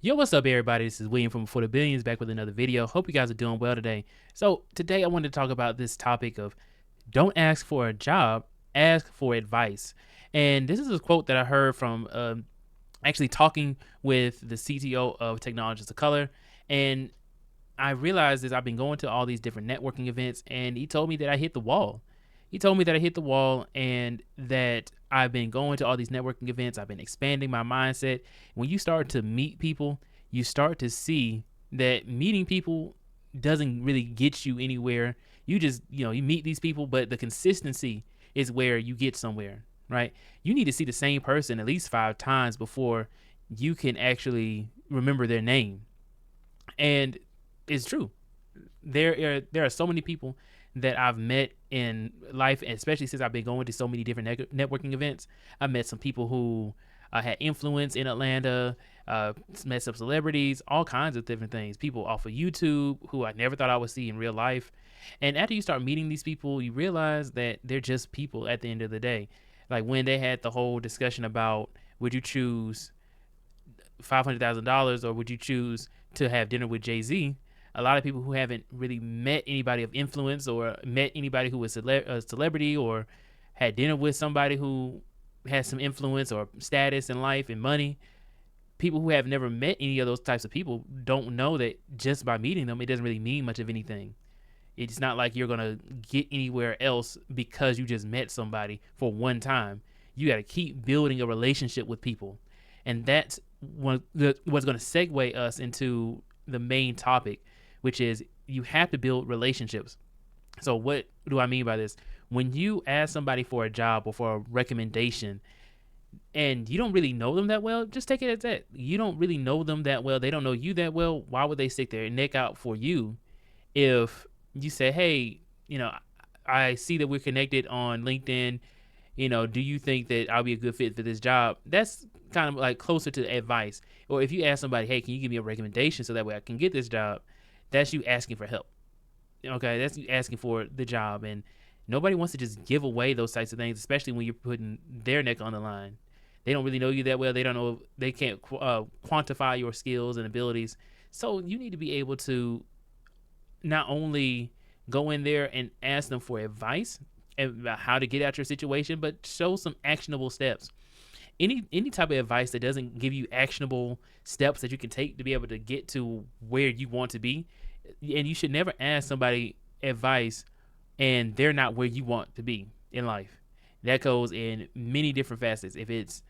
Yo, what's up, everybody? This is William from Before the Billions back with another video. Hope you guys are doing well today. So, today I wanted to talk about this topic of don't ask for a job, ask for advice. And this is a quote that I heard from actually talking with the CTO of Technologists of Color. And I realized as I've been going to all these different networking events, and he told me that I hit the wall. He told me that I hit the wall and that I've been going to all these networking events. I've been expanding my mindset. When you start to meet people, you start to see that meeting people doesn't really get you anywhere. You just, you meet these people, but the consistency is where you get somewhere, right? You need to see the same person at least 5 times before you can actually remember their name. And it's true. There are so many people that I've met in life, especially since I've been going to so many different networking events. I met some people who had influence in Atlanta, met some celebrities, all kinds of different things. People off of YouTube who I never thought I would see in real life. And after you start meeting these people, you realize that they're just people at the end of the day. Like when they had the whole discussion about would you choose $500,000 or would you choose to have dinner with Jay-Z? A lot of people who haven't really met anybody of influence or met anybody who was a celebrity or had dinner with somebody who has some influence or status in life and money, people who have never met any of those types of people don't know that just by meeting them, it doesn't really mean much of anything. It's not like you're going to get anywhere else because you just met somebody for one time. You got to keep building a relationship with people. And that's what's going to segue us into the main topic, which is you have to build relationships. So what do I mean by this? When you ask somebody for a job or for a recommendation and you don't really know them that well, just take it as that. You don't really know them that well. They don't know you that well. Why would they stick their neck out for you if you say, hey, I see that we're connected on LinkedIn. Do you think that I'll be a good fit for this job? That's kind of like closer to advice. Or if you ask somebody, hey, can you give me a recommendation so that way I can get this job? That's you asking for help. Okay, that's you asking for the job. And nobody wants to just give away those types of things, especially when you're putting their neck on the line. They don't really know you that well. They don't know, they can't quantify your skills and abilities. So you need to be able to not only go in there and ask them for advice about how to get out your situation, but show some actionable steps. Any type of advice that doesn't give you actionable steps that you can take to be able to get to where you want to be, and you should never ask somebody advice and they're not where you want to be in life. That goes in many different facets. If it's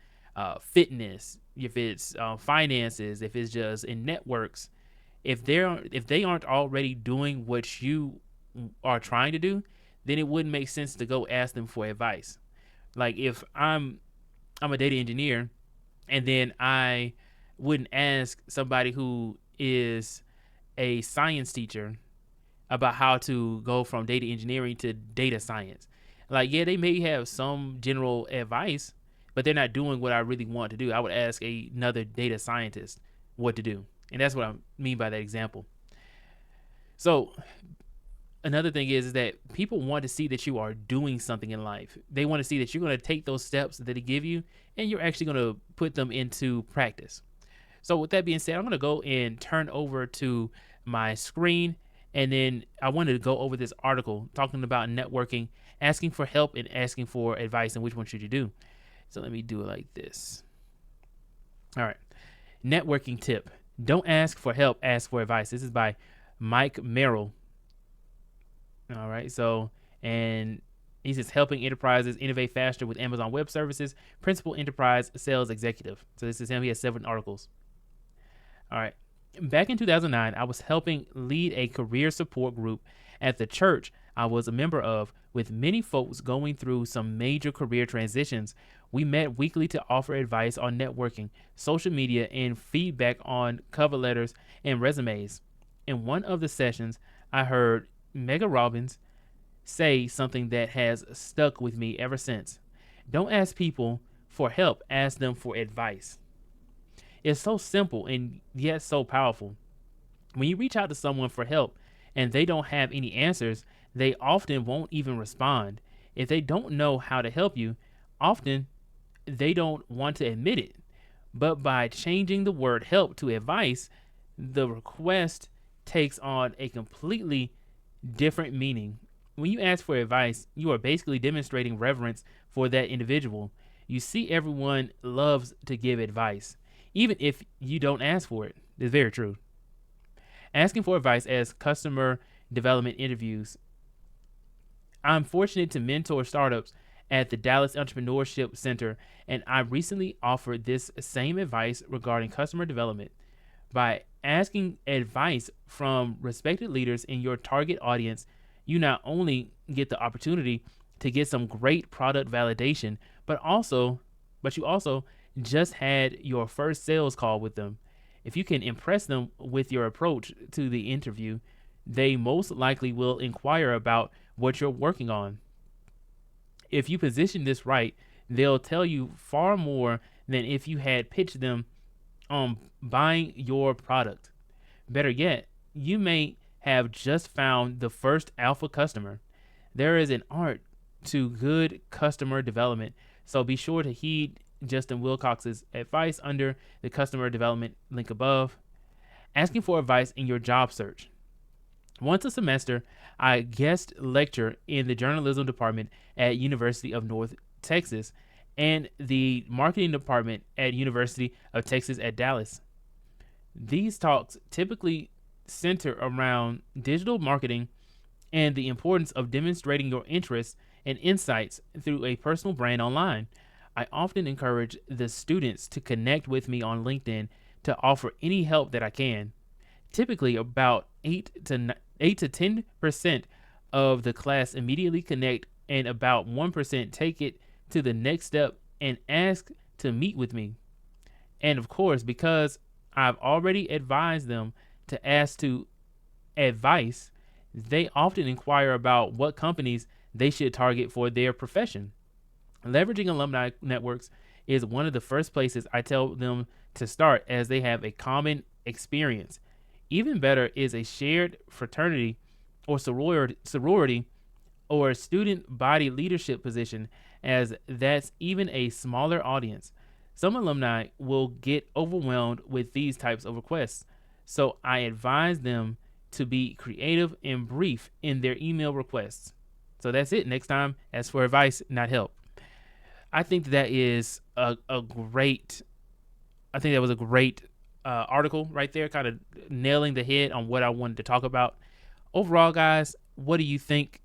fitness, if it's finances, if it's just in networks, if they aren't already doing what you are trying to do, then it wouldn't make sense to go ask them for advice. Like if I'm a data engineer, and then I wouldn't ask somebody who is a science teacher about how to go from data engineering to data science. Like, yeah, they may have some general advice, but they're not doing what I really want to do. I would ask another data scientist what to do. And that's what I mean by that example. So another thing is that people want to see that you are doing something in life. They want to see that you're going to take those steps that they give you and you're actually going to put them into practice. So with that being said, I'm going to go and turn over to my screen, and then I wanted to go over this article talking about networking, asking for help and asking for advice, and which one should you do. So let me do it like this. All right. Networking tip. Don't ask for help, ask for advice. This is by Mike Merrill. All right. So, and he says helping enterprises innovate faster with Amazon Web Services, principal enterprise sales executive. So this is him. He has 7 articles. All right. Back in 2009, I was helping lead a career support group at the church I was a member of, with many folks going through some major career transitions. We met weekly to offer advice on networking, social media, and feedback on cover letters and resumes. In one of the sessions, I heard Mega Robbins say something that has stuck with me ever since. Don't ask people for help, ask them for advice. It's so simple and yet so powerful. When you reach out to someone for help and they don't have any answers, they often won't even respond. If they don't know how to help you, often they don't want to admit it. But by changing the word help to advice, the request takes on a completely different meaning. When you ask for advice, you are basically demonstrating reverence for that individual. You see, everyone loves to give advice, even if you don't ask for it. It's very true. Asking for advice as customer development interviews. I'm fortunate to mentor startups at the Dallas Entrepreneurship Center, and I recently offered this same advice regarding customer development. By asking advice from respected leaders in your target audience, you not only get the opportunity to get some great product validation, but you also just had your first sales call with them. If you can impress them with your approach to the interview, they most likely will inquire about what you're working on. If you position this right, they'll tell you far more than if you had pitched them on buying your product. Better yet, you may have just found the first alpha customer. There is an art to good customer development, so be sure to heed Justin Wilcox's advice under the customer development link above. Asking for advice in your job search. Once a semester, I guest lecture in the journalism department at University of North Texas and the marketing department at University of Texas at Dallas. These talks typically center around digital marketing and the importance of demonstrating your interests and insights through a personal brand online. I often encourage the students to connect with me on LinkedIn to offer any help that I can. Typically, about 8 to 10% of the class immediately connect, and about 1% take it to the next step and ask to meet with me. And of course, because I've already advised them to ask to advice, they often inquire about what companies they should target for their profession. Leveraging alumni networks is one of the first places I tell them to start, as they have a common experience. Even better is a shared fraternity or sorority or student body leadership position, as that's even a smaller audience. Some alumni will get overwhelmed with these types of requests, so I advise them to be creative and brief in their email requests. So that's it. Next time, ask for advice, not help. I think that is a great. I think that was a great article right there, kind of nailing the head on what I wanted to talk about. Overall, guys, what do you think?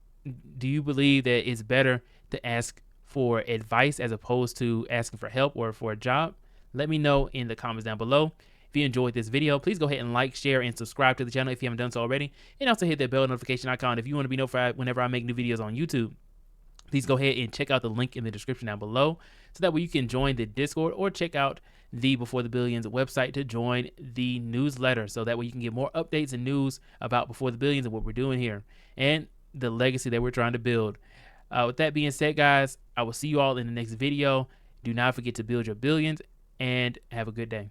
Do you believe that it's better to ask for advice as opposed to asking for help or for a job? Let me know in the comments down below. If you enjoyed this video, please go ahead and like, share, and subscribe to the channel if you haven't done so already. And also hit that bell notification icon if you want to be notified whenever I make new videos on YouTube. Please go ahead and check out the link in the description down below, so that way you can join the Discord or check out the Before the Billions website to join the newsletter, so that way you can get more updates and news about Before the Billions and what we're doing here and the legacy that we're trying to build. With that being said, guys, I will see you all in the next video. Do not forget to build your billions, and have a good day.